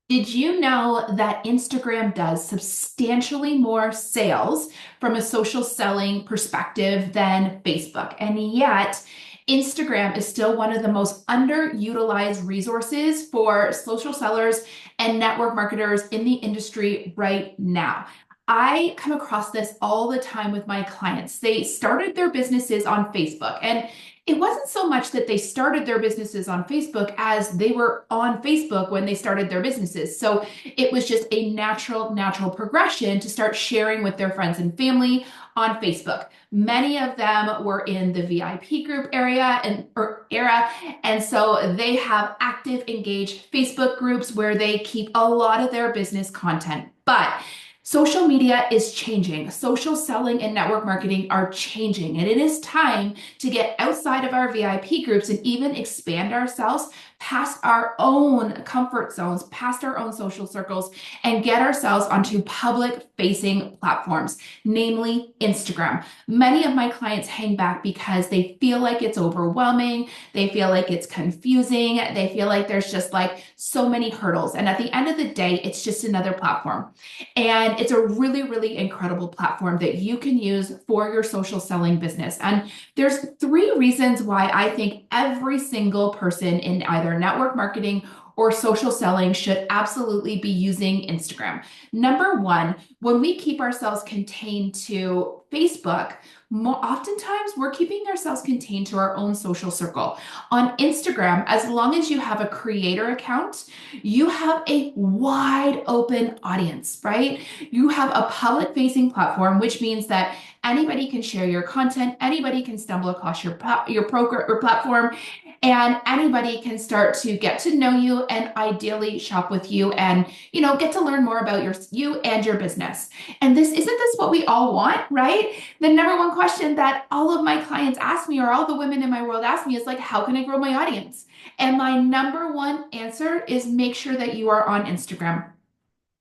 Did you know that Instagram does substantially more sales from a social selling perspective than Facebook? And yet, Instagram is still one of the most underutilized resources for social sellers and network marketers in the industry right now. I come across this all the time with my clients. They started their businesses on Facebook, and it wasn't so much that they started their businesses on Facebook as they were on Facebook when they started their businesses. So it was just a natural progression to start sharing with their friends and family on Facebook. Many of them were in the VIP group area and or era, and so they have active, engaged Facebook groups where they keep a lot of their business content. But social media is changing. Social selling and network marketing are changing, and it is time to get outside of our VIP groups and even expand ourselves past our own comfort zones, past our own social circles, and get ourselves onto public facing platforms, namely Instagram. Many of my clients hang back because they feel like it's overwhelming, they feel like it's confusing, they feel like there's just like so many hurdles. And at the end of the day, it's just another platform. And it's a really incredible platform that you can use for your social selling business. And there's three reasons why I think every single person in either network marketing or social selling should absolutely be using Instagram. Number one, when we keep ourselves contained to Facebook, more oftentimes we're keeping ourselves contained to our own social circle. On Instagram, as long as you have a creator account, you have a wide open audience, right? You have a public facing platform, which means that anybody can share your content, anybody can stumble across your program or platform, and anybody can start to get to know you and ideally shop with you and get to learn more about you and your business. And this isn't this what we all want, right? The number one question that all of my clients ask me, or all the women in my world ask me, is like, how can I grow my audience? And my number one answer is make sure that you are on Instagram.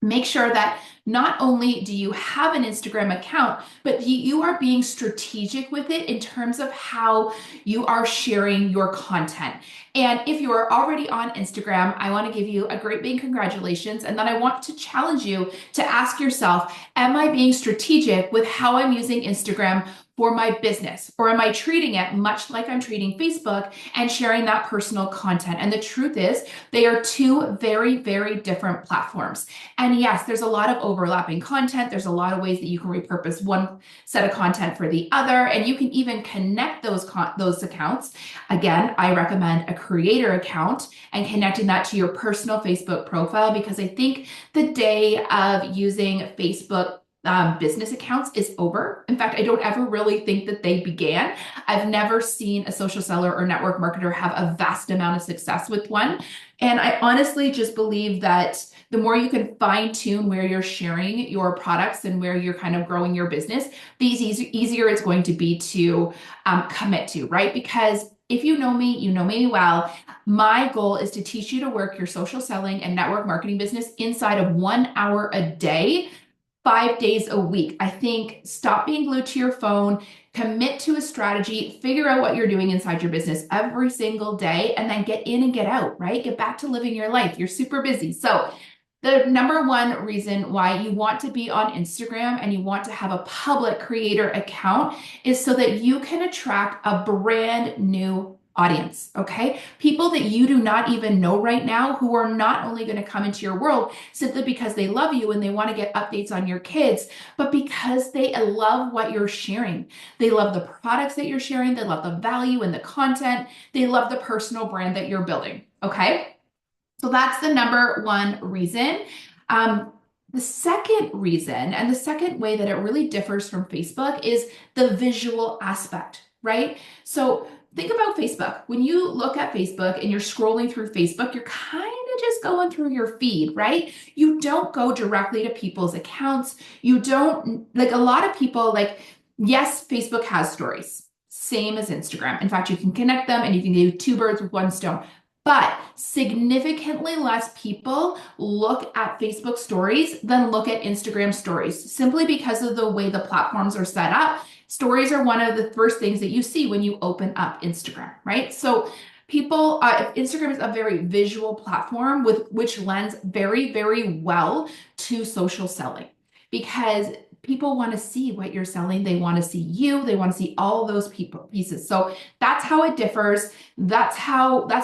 Make sure that not only do you have an Instagram account, but you are being strategic with it in terms of how you are sharing your content. And if you are already on Instagram, I want to give you a great big congratulations. And then I want to challenge you to ask yourself, am I being strategic with how I'm using Instagram for my business? Or am I treating it much like I'm treating Facebook and sharing that personal content? And the truth is, they are two very different platforms. And yes, there's a lot of overlapping content. There's a lot of ways that you can repurpose one set of content for the other, and you can even connect those accounts. Again, I recommend a creator account and connecting that to your personal Facebook profile, because I think the day of using Facebook business accounts is over. In fact, I don't ever really think that they began. I've never seen a social seller or network marketer have a vast amount of success with one. And I honestly just believe that the more you can fine tune where you're sharing your products and where you're kind of growing your business, the easier it's going to be to commit to, right? Because if you know me well. My goal is to teach you to work your social selling and network marketing business inside of 1 hour a day, 5 days a week. I think stop being glued to your phone, commit to a strategy, figure out what you're doing inside your business every single day, and then get in and get out, right? Get back to living your life. You're super busy. So the number one reason why you want to be on Instagram and you want to have a public creator account is so that you can attract a brand new audience, okay? People that you do not even know right now, who are not only going to come into your world simply because they love you and they want to get updates on your kids, but because they love what you're sharing. They love the products that you're sharing. They love the value and the content. They love the personal brand that you're building, okay? So that's the number one reason. The second reason, and the second way that it really differs from Facebook, is the visual aspect, right? So think about Facebook. When you look at Facebook and you're scrolling through Facebook, you're kind of just going through your feed, right? You don't go directly to people's accounts. You don't, like a lot of people, like, yes, Facebook has stories, same as Instagram. In fact, you can connect them and you can do two birds with one stone. But significantly less people look at Facebook stories than look at Instagram stories, simply because of the way the platforms are set up. Stories are one of the first things that you see when you open up Instagram, right? So Instagram is a very visual platform with which lends very, very well to social selling because people want to see what you're selling. They want to see you. They want to see all those pieces. So that's how it differs. That's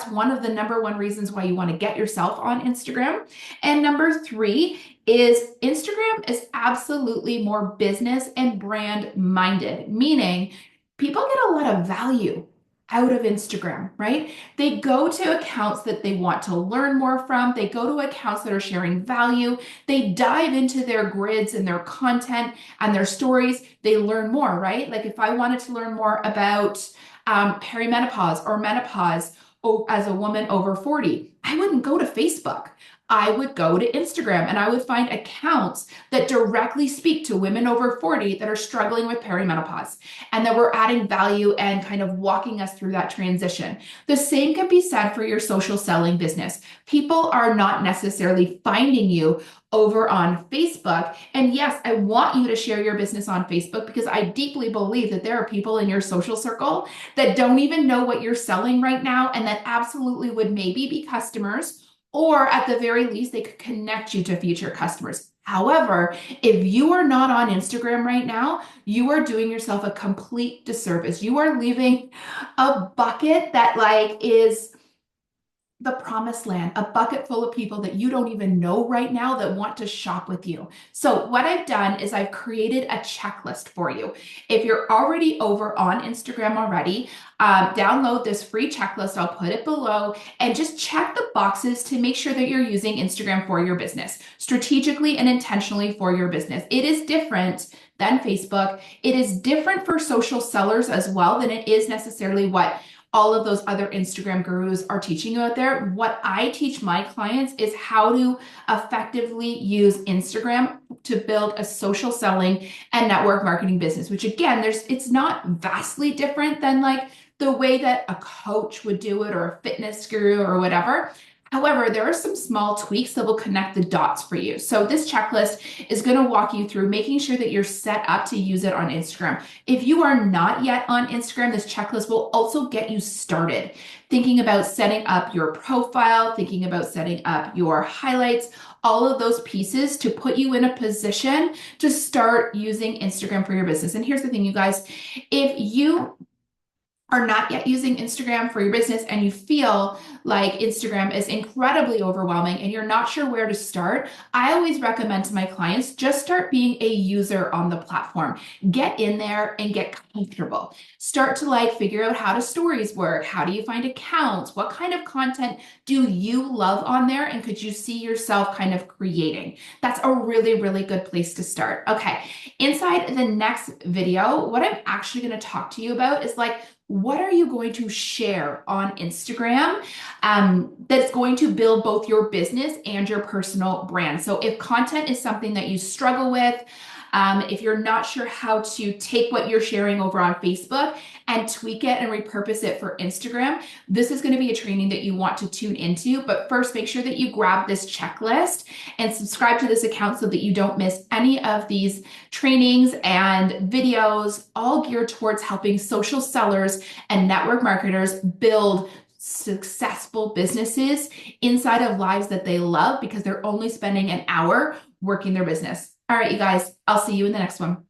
one of the number one reasons why you want to get yourself on Instagram. And number three is Instagram is absolutely more business and brand minded, meaning people get a lot of value out of Instagram, right? They go to accounts that they want to learn more from. They go to accounts that are sharing value. They dive into their grids and their content and their stories. They learn more, right? Like if I wanted to learn more about perimenopause or menopause as a woman over 40, I wouldn't go to Facebook. I would go to Instagram and I would find accounts that directly speak to women over 40 that are struggling with perimenopause and that we're adding value and kind of walking us through that transition. The same can be said for your social selling business. People are not necessarily finding you over on Facebook. And yes, I want you to share your business on Facebook because I deeply believe that there are people in your social circle that don't even know what you're selling right now and that absolutely would maybe be customers, or at the very least, they could connect you to future customers. However, if you are not on Instagram right now, you are doing yourself a complete disservice. You are leaving a bucket that is the promised land, a bucket full of people that you don't even know right now that want to shop with you. So what I've done is I've created a checklist for you. If you're already over on Instagram already, download this free checklist. I'll put it below and just check the boxes to make sure that you're using Instagram for your business, strategically and intentionally for your business. It is different than Facebook. It is different for social sellers as well than it is necessarily what all of those other Instagram gurus are teaching you out there. What I teach my clients is how to effectively use Instagram to build a social selling and network marketing business, which again, it's not vastly different than like the way that a coach would do it or a fitness guru or whatever. However, there are some small tweaks that will connect the dots for you. So this checklist is going to walk you through making sure that you're set up to use it on Instagram. If you are not yet on Instagram, this checklist will also get you started thinking about setting up your profile, thinking about setting up your highlights, all of those pieces to put you in a position to start using Instagram for your business. And here's the thing, you guys, if you are not yet using Instagram for your business and you feel like Instagram is incredibly overwhelming and you're not sure where to start, I always recommend to my clients, just start being a user on the platform. Get in there and get comfortable. Start to figure out how do stories work? How do you find accounts? What kind of content do you love on there? And could you see yourself kind of creating? That's a really, really good place to start. Okay, inside the next video, what I'm actually going to talk to you about is what are you going to share on Instagram that's going to build both your business and your personal brand? So if content is something that you struggle with, if you're not sure how to take what you're sharing over on Facebook and tweak it and repurpose it for Instagram, this is going to be a training that you want to tune into. But first, make sure that you grab this checklist and subscribe to this account so that you don't miss any of these trainings and videos, all geared towards helping social sellers and network marketers build successful businesses inside of lives that they love because they're only spending an hour working their business. All right, you guys, I'll see you in the next one.